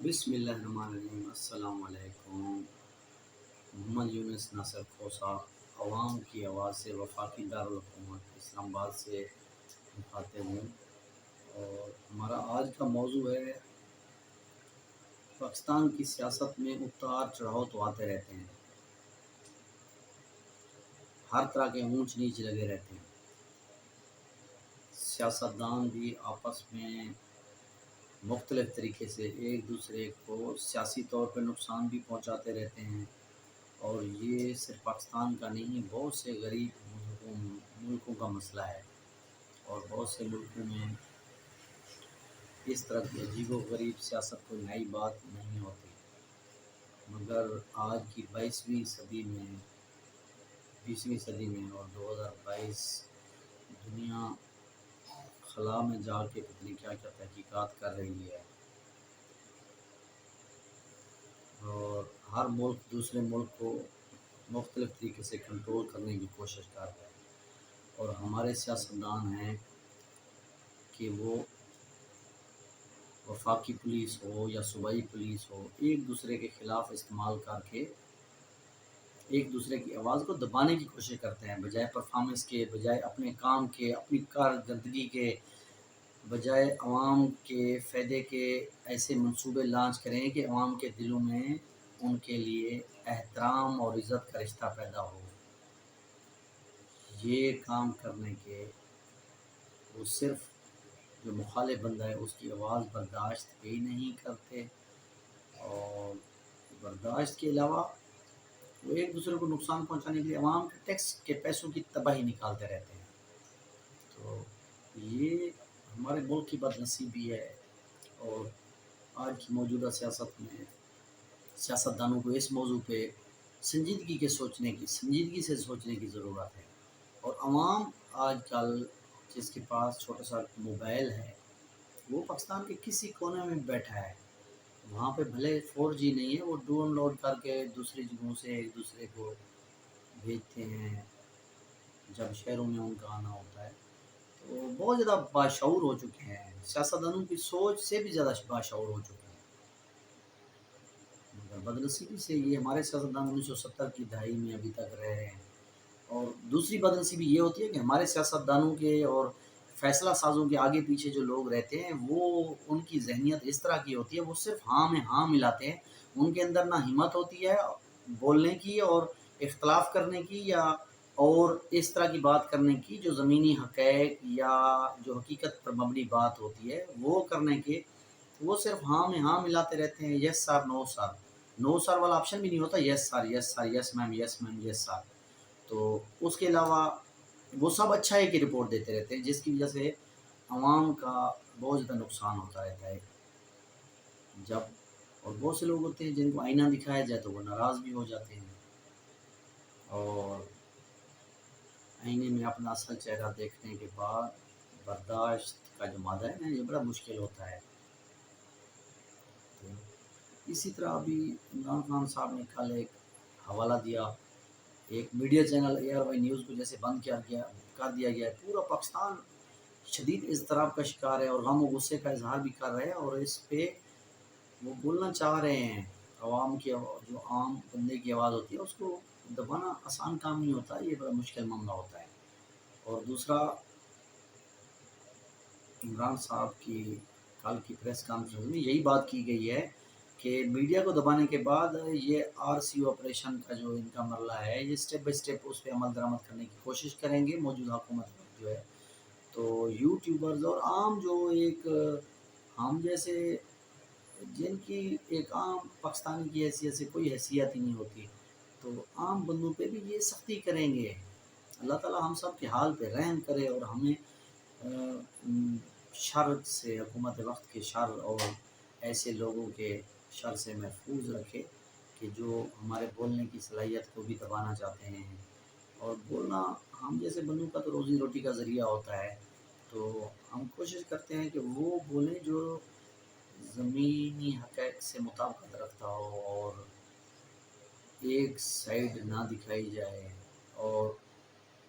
بسم اللہ الرحمن الرحیم۔ السلام علیکم۔ محمد یونس ناصر کھوسہ، عوام کی آواز سے وفاقی دارالحکومت اسلام آباد سے مخاطب ہوں، اور ہمارا آج کا موضوع ہے پاکستان کی سیاست میں اتار چڑھاؤ تو آتے رہتے ہیں، ہر طرح کے اونچ نیچ لگے رہتے ہیں، سیاستدان بھی آپس میں مختلف طریقے سے ایک دوسرے کو سیاسی طور پہ نقصان بھی پہنچاتے رہتے ہیں، اور یہ صرف پاکستان کا نہیں، بہت سے غریب ملکوں کا مسئلہ ہے، اور بہت سے ملکوں میں اس طرح کی عجیب و غریب سیاست کوئی نئی بات نہیں ہوتی، مگر آج کی 20ویں صدی میں اور 2022 دنیا خلا میں جا کے پتہ نہیں کیا کیا تحقیقات کر رہی ہے، اور ہر ملک دوسرے ملک کو مختلف طریقے سے کنٹرول کرنے کی کوشش کر رہا ہے، اور ہمارے سیاستدان ہیں کہ وہ وفاقی پولیس ہو یا صوبائی پولیس ہو، ایک دوسرے کے خلاف استعمال کر کے ایک دوسرے کی آواز کو دبانے کی کوشش کرتے ہیں، بجائے پرفارمنس کے، بجائے اپنے کام کے، اپنی کارکردگی کے، بجائے عوام کے فائدے کے ایسے منصوبے لانچ کریں کہ عوام کے دلوں میں ان کے لیے احترام اور عزت کا رشتہ پیدا ہو۔ یہ کام کرنے کے وہ صرف جو مخالف بندہ ہے اس کی آواز برداشت ہی نہیں کرتے، اور برداشت کے علاوہ وہ ایک دوسرے کو نقصان پہنچانے کے لیے عوام کے ٹیکس کے پیسوں کی تباہی نکالتے رہتے ہیں۔ تو یہ ہمارے ملک کی بد نصیبی ہے، اور آج کی موجودہ سیاست میں سیاستدانوں کو اس موضوع پہ سنجیدگی سے سوچنے کی ضرورت ہے، اور عوام آج کل جس کے پاس چھوٹا سا موبائل ہے وہ پاکستان کے کسی کونے میں بیٹھا ہے، وہاں پہ بھلے 4G نہیں ہے، وہ ڈاؤن لوڈ کر کے دوسری جگہوں سے ایک دوسرے کو بھیجتے ہیں جب شہروں میں ان کا آنا ہوتا ہے، تو بہت زیادہ باشعور ہو چکے ہیں، سیاستدانوں کی سوچ سے بھی زیادہ باشعور ہو چکے ہیں، مگر بدنصیبی سے یہ ہمارے سیاستدان 1970 کی دہائی میں ابھی تک رہ رہے ہیں، اور دوسری بدنصیبی یہ ہوتی ہے کہ ہمارے سیاستدانوں کے اور فیصلہ سازوں کے آگے پیچھے جو لوگ رہتے ہیں وہ ان کی ذہنیت اس طرح کی ہوتی ہے، وہ صرف ہاں میں ہاں ملاتے ہیں، ان کے اندر نہ ہمت ہوتی ہے بولنے کی اور اختلاف کرنے کی، یا اور اس طرح کی بات کرنے کی جو زمینی حقائق یا جو حقیقت پر مبنی بات ہوتی ہے وہ کرنے کے، وہ صرف ہاں میں ہاں ملاتے رہتے ہیں، یس سر نو سر، نو سر والا آپشن بھی نہیں ہوتا، یس سر یس سر یس میم یس میم یس سر، تو اس کے علاوہ وہ سب اچھا ہے کہ رپورٹ دیتے رہتے ہیں، جس کی وجہ سے عوام کا بہت زیادہ نقصان ہوتا رہتا ہے جب، اور بہت سے لوگ ہوتے ہیں جن کو آئینہ دکھایا جائے تو وہ ناراض بھی ہو جاتے ہیں، اور آئینے میں اپنا اصل چہرہ دیکھنے کے بعد برداشت کا جو مادہ ہے نا یہ بڑا مشکل ہوتا ہے۔ تو اسی طرح ابھی عمران خان صاحب نے کل ایک حوالہ دیا، ایک میڈیا چینل ARY نیوز کو جیسے بند کر دیا گیا ہے، پورا پاکستان شدید اضطراب کا شکار ہے اور غم و غصے کا اظہار بھی کر رہے ہیں، اور اس پہ وہ بولنا چاہ رہے ہیں، عوام کی جو عام بندے کی آواز ہوتی ہے اس کو دبانا آسان کام نہیں ہوتا، یہ بڑا مشکل معاملہ ہوتا ہے۔ اور دوسرا، عمران صاحب کی کل کی پریس کانفرنس میں یہی بات کی گئی ہے کہ میڈیا کو دبانے کے بعد یہ RCO آپریشن کا جو ان کا مرحلہ ہے یہ سٹیپ بائی سٹیپ اس پہ عمل درآمد کرنے کی کوشش کریں گے موجودہ حکومت جو ہے، تو یوٹیوبرز اور عام جو ایک ہم جیسے جن کی ایک عام پاکستانی کی حیثیت سے کوئی حیثیت ہی نہیں ہوتی، تو عام بندوں پہ بھی یہ سختی کریں گے۔ اللہ تعالیٰ ہم سب کے حال پہ رحم کرے اور ہمیں شر سے، حکومت وقت کے شر اور ایسے لوگوں کے شر سے محفوظ رکھے کہ جو ہمارے بولنے کی صلاحیت کو بھی دبانا چاہتے ہیں، اور بولنا ہم جیسے بندوں کا تو روزی روٹی کا ذریعہ ہوتا ہے، تو ہم کوشش کرتے ہیں کہ وہ بولیں جو زمینی حقائق سے مطابقت رکھتا ہو، اور ایک سائیڈ نہ دکھائی جائے، اور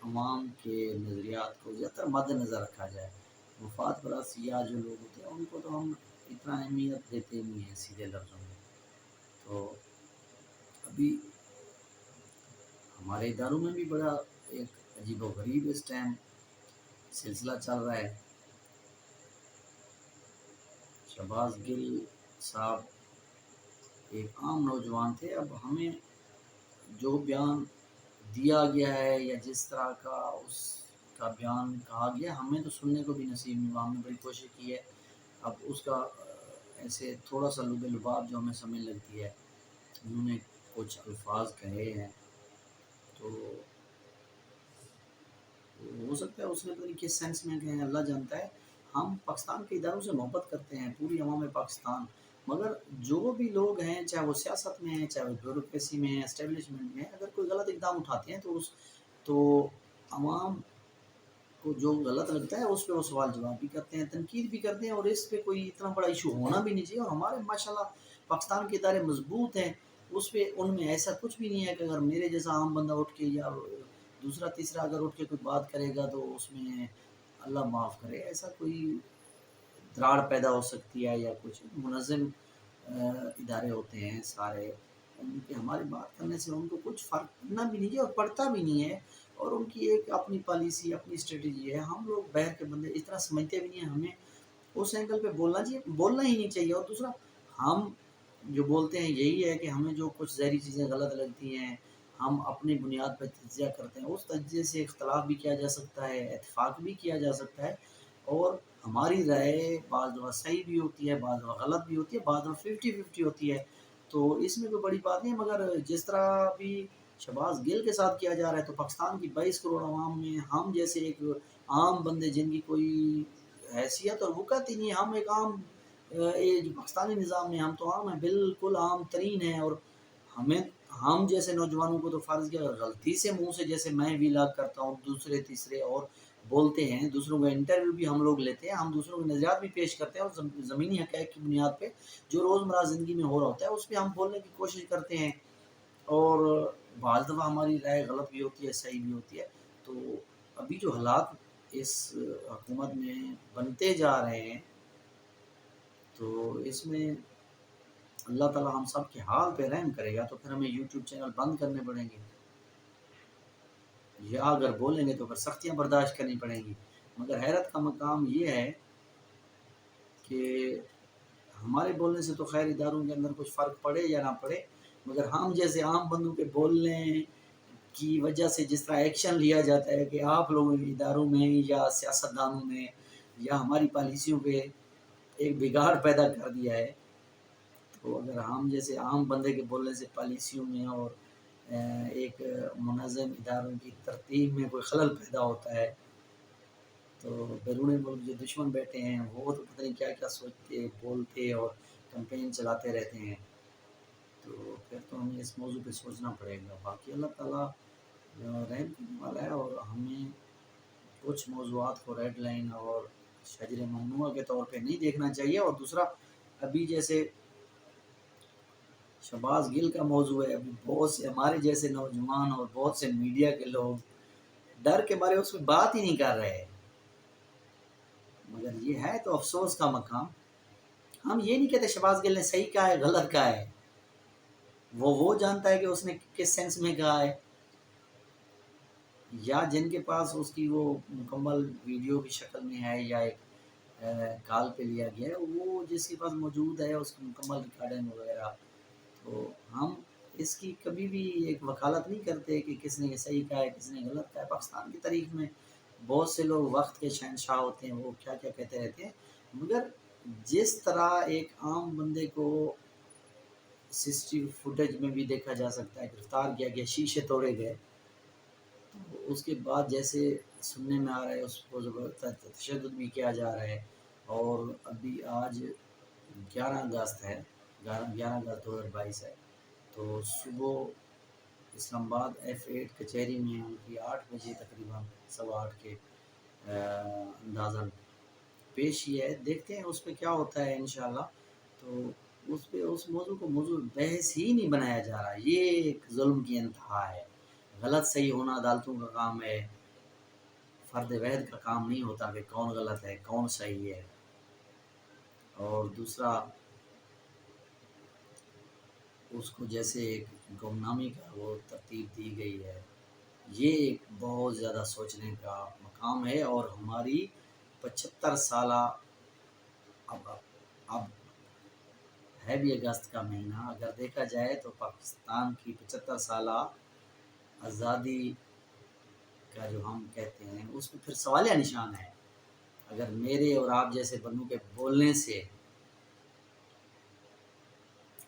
عوام کے نظریات کو زیادہ تر مد نظر رکھا جائے۔ مفاد پرست یا جو لوگ ہوتے ہیں ان کو تو ہم اتنا اہمیت دیتے نہیں ہیں سیدھے لفظوں میں. تو ابھی ہمارے اداروں میں بھی بڑا ایک عجیب و غریب اس ٹائم سلسلہ چل رہا ہے. شہباز گل صاحب ایک عام نوجوان تھے. اب ہمیں جو بیان دیا گیا ہے یا جس طرح کا اس کا بیان کہا گیا ہمیں تو سننے کو بھی نصیب نہیں ہوا. ہم نے بڑی کوشش کی ہے. اب اس کا ایسے تھوڑا سا لب لباب جو ہمیں سمجھ لگتی ہے. انہوں نے کچھ الفاظ کہے ہیں تو ہو سکتا ہے اس نے پتہ نہیں کس سینس میں کہیں اللہ جانتا ہے. ہم پاکستان کے اداروں سے محبت کرتے ہیں پوری عوام پاکستان. مگر جو بھی لوگ ہیں چاہے وہ سیاست میں ہیں چاہے وہ بیوروکریسی میں ہیں اسٹیبلشمنٹ میں ہیں اگر کوئی غلط اقدام اٹھاتے ہیں تو عوام کو جو غلط لگتا ہے اس پہ وہ سوال جواب بھی کرتے ہیں تنقید بھی کرتے ہیں. اور اس پہ کوئی اتنا بڑا ایشو ہونا بھی نہیں چاہیے. اور ہمارے ماشاءاللہ پاکستان کے ادارے مضبوط ہیں. اس پہ ان میں ایسا کچھ بھی نہیں ہے کہ اگر میرے جیسا عام بندہ اٹھ کے یا دوسرا تیسرا اگر اٹھ کے کوئی بات کرے گا تو اس میں اللہ معاف کرے ایسا کوئی دراڑ پیدا ہو سکتی ہے یا کچھ. منظم ادارے ہوتے ہیں سارے. ان کے ہماری بات کرنے سے ان کو کچھ فرق پڑنا بھی نہیں ہے اور پڑتا بھی نہیں ہے. اور ان کی ایک اپنی پالیسی اپنی اسٹریٹجی ہے. ہم لوگ باہر کے بندے اس طرح سمجھتے بھی نہیں ہیں. ہمیں اس اینگل پہ بولنا چاہیے بولنا ہی نہیں چاہیے. اور دوسرا ہم جو بولتے ہیں یہی ہے کہ ہمیں جو کچھ زہری چیزیں غلط لگتی ہیں ہم اپنی بنیاد پہ تجزیہ کرتے ہیں. اس تجزیے سے اختلاف بھی کیا جا سکتا ہے اتفاق بھی کیا جا سکتا ہے. اور ہماری رائے بعض دفعہ صحیح بھی ہوتی ہے بعض دفعہ غلط بھی ہوتی ہے بعض دفعہ 50-50 ہوتی ہے. تو اس میں کوئی بڑی بات نہیں ہے. مگر جس طرح بھی شہباز گل کے ساتھ کیا جا رہا ہے تو پاکستان کی 22 کروڑ عوام میں ہم جیسے ایک عام بندے جن کی کوئی حیثیت اور وقت ہی نہیں ہے. ہم ایک عام جو پاکستانی نظام میں ہم تو عام ہیں بالکل عام ترین ہیں. اور ہم جیسے نوجوانوں کو تو فرض کیا غلطی سے منہ سے جیسے میں بھی لاگ کرتا ہوں دوسرے تیسرے اور بولتے ہیں دوسروں کا انٹرویو بھی ہم لوگ لیتے ہیں. ہم دوسروں کے نظریات بھی پیش کرتے ہیں اور زمینی حقائق کی بنیاد پہ جو روزمرہ زندگی میں ہو رہا ہوتا ہے اس پہ ہم بولنے کی کوشش کرتے ہیں. اور بعض دفعہ ہماری رائے غلط بھی ہوتی ہے صحیح بھی ہوتی ہے. تو ابھی جو حالات اس حکومت میں بنتے جا رہے ہیں تو اس میں اللہ تعالی ہم سب کے حال پہ رحم کرے گا. تو پھر ہمیں یوٹیوب چینل بند کرنے پڑیں گے یا اگر بولیں گے تو پھر سختیاں برداشت کرنی پڑیں گی. مگر حیرت کا مقام یہ ہے کہ ہمارے بولنے سے تو خیر اداروں کے اندر کچھ فرق پڑے یا نہ پڑے مگر ہم جیسے عام بندوں کے بولنے کی وجہ سے جس طرح ایکشن لیا جاتا ہے کہ آپ لوگوں کے اداروں میں یا سیاستدانوں میں یا ہماری پالیسیوں پہ ایک بگاڑ پیدا کر دیا ہے. تو اگر ہم جیسے عام بندے کے بولنے سے پالیسیوں میں اور ایک منظم اداروں کی ترتیب میں کوئی خلل پیدا ہوتا ہے تو بیرون ملک جو دشمن بیٹھے ہیں وہ تو پتہ نہیں کیا کیا سوچتے بولتے اور کمپین چلاتے رہتے ہیں. تو پھر تو ہمیں اس موضوع پہ سوچنا پڑے گا. باقی اللہ تعالیٰ رحم کرنے والا ہے اور ہمیں کچھ موضوعات کو ریڈ لائن اور شجر ممنوعہ کے طور پہ نہیں دیکھنا چاہیے. اور دوسرا ابھی جیسے شہباز گل کا موضوع ہے ابھی بہت سے ہمارے جیسے نوجوان اور بہت سے میڈیا کے لوگ ڈر کے بارے اس میں بات ہی نہیں کر رہے ہیں. مگر یہ ہے تو افسوس کا مقام. ہم یہ نہیں کہتے شہباز گل نے صحیح کہا ہے غلط کہا ہے. وہ جانتا ہے کہ اس نے کس سینس میں کہا ہے یا جن کے پاس اس کی وہ مکمل ویڈیو کی شکل میں ہے یا ایک کال پہ لیا گیا ہے وہ جس کے پاس موجود ہے اس کی مکمل ریکارڈنگ وغیرہ. تو ہم اس کی کبھی بھی ایک وکالت نہیں کرتے کہ کس نے صحیح کہا ہے کس نے غلط کہا ہے. پاکستان کی تاریخ میں بہت سے لوگ وقت کے شہنشاہ ہوتے ہیں وہ کیا کیا کہتے رہتے ہیں. مگر جس طرح ایک عام بندے کو CCTV فوٹیج میں بھی دیکھا جا سکتا ہے گرفتار کیا گیا شیشے توڑے گئے تو اس کے بعد جیسے سننے میں آ رہا ہے اس کو زبردست تشدد بھی کیا جا رہا ہے. اور ابھی آج 11 اگست ہے 11 اگست 2022 ہے. تو صبح اسلام آباد F8 کچہری میں ان کی 8 بجے تقریباً 8:15 کے اندازاً پیشی ہے. دیکھتے ہیں اس پہ کیا ہوتا ہے انشاءاللہ. تو اس پہ اس موضوع کو موضوع بحث ہی نہیں بنایا جا رہا. یہ ایک ظلم کی انتہا ہے. غلط صحیح ہونا عدالتوں کا کام ہے. فرد واحد کا کام نہیں ہوتا کہ کون غلط ہے کون صحیح ہے. اور دوسرا اس کو جیسے ایک گمنامی کا وہ ترتیب دی گئی ہے، یہ ایک بہت زیادہ سوچنے کا مقام ہے۔ اور ہماری 75 سالہ، اب ہے بھی اگست کا مہینہ، اگر دیکھا جائے تو پاکستان کی 75 سالہ آزادی کا جو ہم کہتے ہیں اس میں پھر سوالیہ نشان ہے۔ اگر میرے اور آپ جیسے بندوں کے بولنے سے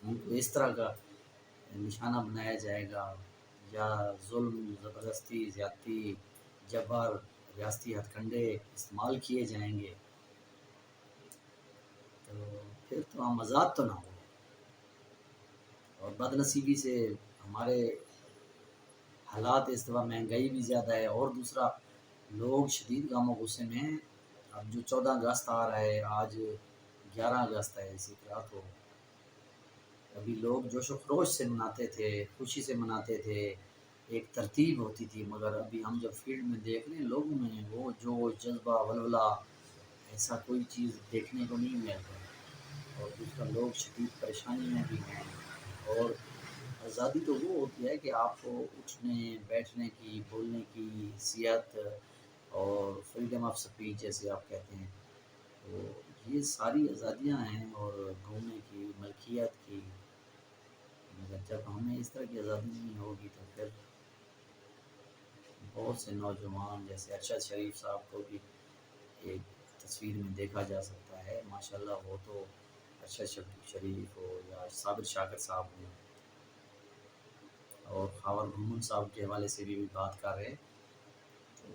ان کو اس طرح کا نشانہ بنایا جائے گا، یا ظلم، زبردستی، زیادتی، جبر، ریاستی ہتھ کنڈے استعمال کیے جائیں گے، تو پھر تو ہم آزاد تو نہ ہوں۔ اور بد نصیبی سے ہمارے حالات اس دفعہ مہنگائی بھی زیادہ ہے، اور دوسرا لوگ شدید غم و غصے میں ہیں۔ اب جو 14 اگست آ رہا ہے، آج 11 اگست ہے، اسی طرح تو ابھی لوگ جوش و خروش سے مناتے تھے، خوشی سے مناتے تھے، ایک ترتیب ہوتی تھی، مگر ابھی ہم جب فیلڈ میں دیکھ رہے ہیں لوگوں میں وہ جوش، جذبہ، ولولہ، ایسا کوئی چیز دیکھنے کو نہیں مل رہا۔ اور دوسرا لوگ شدید پریشانی میں بھی ہیں۔ اور آزادی تو وہ ہوتی ہے کہ آپ کو اٹھنے بیٹھنے کی، بولنے کی حیثیت، اور فریڈم آف سپیچ جیسے آپ کہتے ہیں، تو یہ ساری آزادیاں ہیں، اور گھومنے کی، ملکیت کی۔ مگر جب ہمیں اس طرح کی آزادی نہیں ہوگی تو پھر بہت سے نوجوان جیسے ارشد شریف صاحب کو بھی ایک تصویر میں دیکھا جا سکتا ہے، ماشاءاللہ وہ تو ارشد شریف ہو یا صابر شاکر صاحب ہوں، اور خاور محمد صاحب کے حوالے سے بھی بات کر رہے ہیں، تو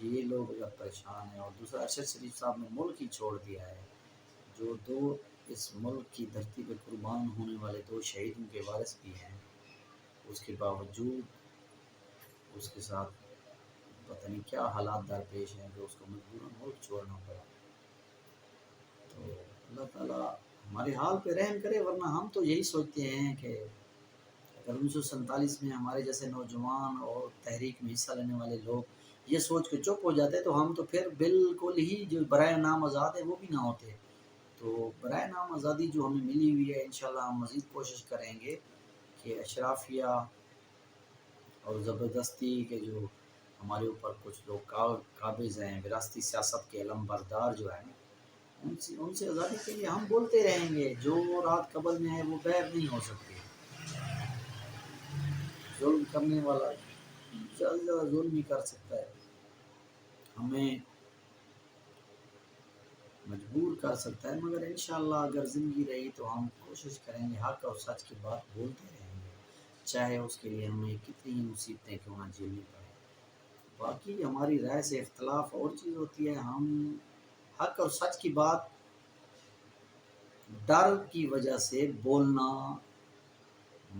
یہ لوگ اگر پریشان ہیں۔ اور دوسرا ارشد شریف صاحب نے ملک ہی چھوڑ دیا ہے، جو دو اس ملک کی دھرتی پہ قربان ہونے والے 2 شہیدوں کے وارث بھی ہیں، اس کے باوجود اس کے ساتھ پتہ نہیں کیا حالات درپیش ہیں کہ اس کو مجبوراً ملک چھوڑنا پڑا۔ تو اللہ تعالیٰ ہمارے حال پہ رحم کرے، ورنہ ہم تو یہی سوچتے ہیں کہ اگر 1947 میں ہمارے جیسے نوجوان اور تحریک میں حصہ لینے والے لوگ یہ سوچ کے چپ ہو جاتے تو ہم تو پھر بالکل ہی جو برائے نام آزاد ہے وہ بھی نہ ہوتے۔ تو برائے نام آزادی جو ہمیں ملی ہوئی ہے، انشاءاللہ ہم مزید کوشش کریں گے کہ اشرافیہ اور زبردستی کے جو ہمارے اوپر کچھ لوگ قابض ہیں، وراثتی سیاست کے علم بردار جو ہیں، ان سے آزادی کے لیے ہم بولتے رہیں گے۔ جو رات قبر میں ہے وہ بیر نہیں ہو سکتی۔ ظلم کرنے والا زیادہ سے زیادہ ظلم ہی کر سکتا ہے، ہمیں مجبور کر سکتا ہے، مگر انشاءاللہ اگر زندگی رہی تو ہم کوشش کریں گے حق اور سچ کی بات بولتے رہیں گے، چاہے اس کے لیے ہمیں کتنی ہی مصیبتیں کیوں نہ جھیلنی پڑیں۔ باقی ہماری رائے سے اختلاف اور چیز ہوتی ہے، ہم حق اور سچ کی بات ڈر کی وجہ سے بولنا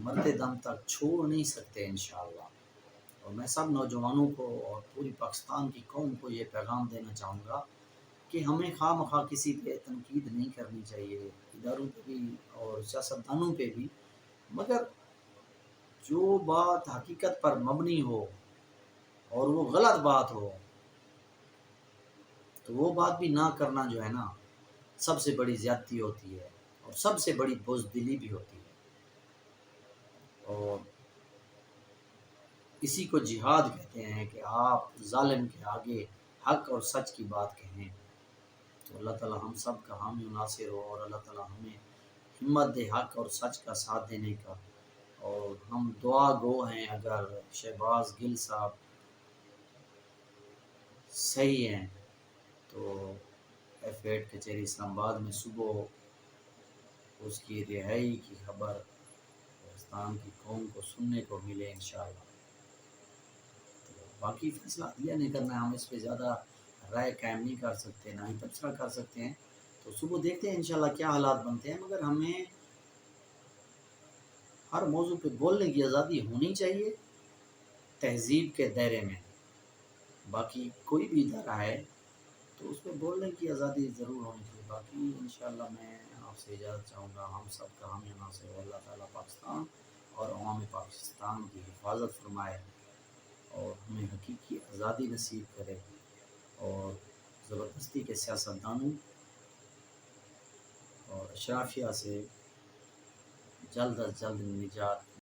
مرتے دم تک چھوڑ نہیں سکتے انشاءاللہ۔ اور میں سب نوجوانوں کو اور پوری پاکستان کی قوم کو یہ پیغام دینا چاہوں گا کہ ہمیں خواہ مخواہ کسی پہ تنقید نہیں کرنی چاہیے، اداروں پہ بھی اور سیاستدانوں پہ بھی، مگر جو بات حقیقت پر مبنی ہو اور وہ غلط بات ہو تو وہ بات بھی نہ کرنا جو ہے نا سب سے بڑی زیادتی ہوتی ہے، اور سب سے بڑی بزدلی بھی ہوتی ہے، اور اسی کو جہاد کہتے ہیں کہ آپ ظالم کے آگے حق اور سچ کی بات کہیں۔ تو اللہ تعالیٰ ہم سب کا حامی و ناصر ہو، اور اللہ تعالیٰ ہمیں ہمت دے حق اور سچ کا ساتھ دینے کا۔ اور ہم دعا گو ہیں اگر شہباز گل صاحب صحیح ہیں تو F8 کچہری اسلام آباد میں صبح اس کی رہائی کی خبر پاکستان کی قوم کو سننے کو ملے انشاءاللہ۔ باقی فیصلہ عدلیہ نے کرنا ہے، ہم اس پہ زیادہ رائے قائم نہیں کر سکتے، نہ ہی تبصرہ کر سکتے ہیں۔ تو صبح دیکھتے ہیں انشاءاللہ کیا حالات بنتے ہیں، مگر ہمیں ہر موضوع پہ بولنے کی آزادی ہونی چاہیے تہذیب کے دائرے میں۔ باقی کوئی بھی ادارہ ہے تو اس پہ بولنے کی آزادی ضرور ہونی چاہیے۔ باقی انشاءاللہ میں آپ سے اجازت چاہوں گا، ہم سب کا حامی و ناصر ہو اللہ تعالیٰ پاکستان اور عوام پاکستان کی حفاظت فرمائے، اور ہمیں حقیقی آزادی نصیب کرے، اور زبردستی کے سیاستدانوں اور اشرافیہ سے جلد از جلد نجات